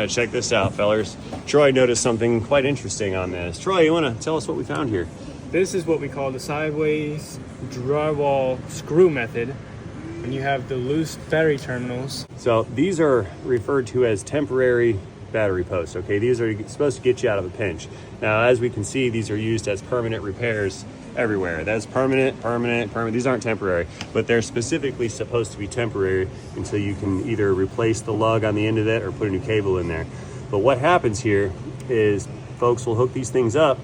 Check this out, fellers. Troy noticed something quite interesting on this. Troy, you want to tell us what we found here? This is what we call the sideways drywall screw method. And you have the loose battery terminals. So these are referred to as temporary battery posts, okay? These are supposed to get you out of a pinch. Now, as we can see, these are used as permanent repairs everywhere. That's permanent. These aren't temporary, but they're specifically supposed to be temporary until you can either replace the lug on the end of it or put a new cable in there. But what happens here is folks will hook these things up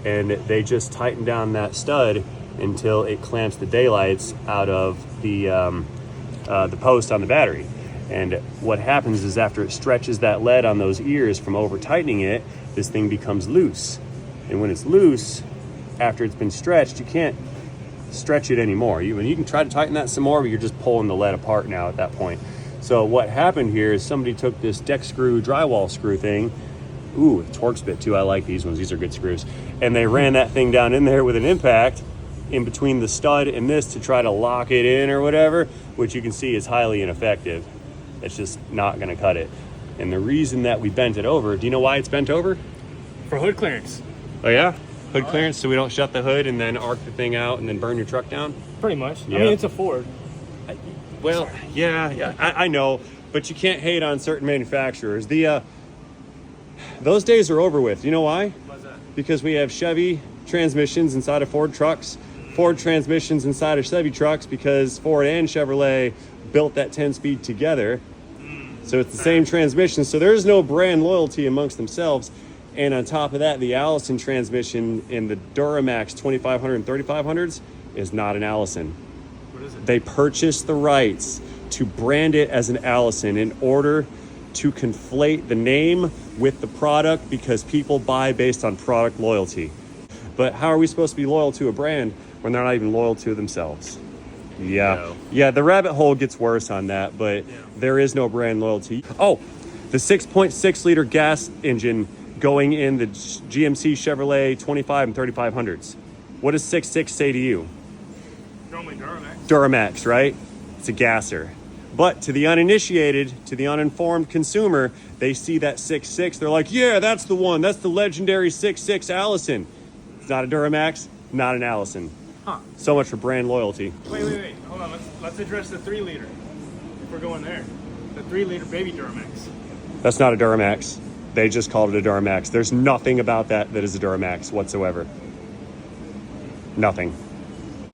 and they just tighten down that stud until it clamps the daylights out of the post on the battery. And what happens is after it stretches that lead on those ears from over tightening it, this thing becomes loose. And when it's loose, after it's been stretched, you can't stretch it anymore. You can try to tighten that some more, but you're just pulling the lead apart now at that point. So what happened here is somebody took this deck screw drywall screw thing. Ooh, Torx bit too. I like these ones. These are good screws. And they ran that thing down in there with an impact in between the stud and this to try to lock it in or whatever, which you can see is highly ineffective. It's just not going to cut it. And the reason that we bent it over, do you know why it's bent over? For hood clearance. Oh yeah? Hood clearance, so we don't shut the hood and then arc the thing out and then burn your truck down? Pretty much. Yeah. I mean, it's a Ford. Well, yeah, I know, but you can't hate on certain manufacturers. Those days are over with. You know why? Why's that? Because we have Chevy transmissions inside of Ford trucks, Ford transmissions inside of Chevy trucks, because Ford and Chevrolet built that 10-speed together. So it's the same transmission. So there's no brand loyalty amongst themselves. And on top of that, the Allison transmission in the Duramax 2500 and 3500s is not an Allison. What is it? They purchased the rights to brand it as an Allison in order to conflate the name with the product, because people buy based on product loyalty. But how are we supposed to be loyal to a brand when they're not even loyal to themselves? Yeah, the rabbit hole gets worse on that, but there is no brand loyalty. Oh, the 6.6 liter gas engine going in the GMC Chevrolet 25 and 3500s. What does 6.6 say to you? Normally Duramax. Duramax, right? It's a gasser. But to the uninitiated, to the uninformed consumer, they see that 6.6, they're like, yeah, that's the one. That's the legendary 6.6 Allison. It's not a Duramax, not an Allison. Huh. So much for brand loyalty. Wait. Hold on. Let's address the 3 liter. If we're going there. The 3 liter baby Duramax. That's not a Duramax. They just called it a Duramax. There's nothing about that is a Duramax whatsoever. Nothing.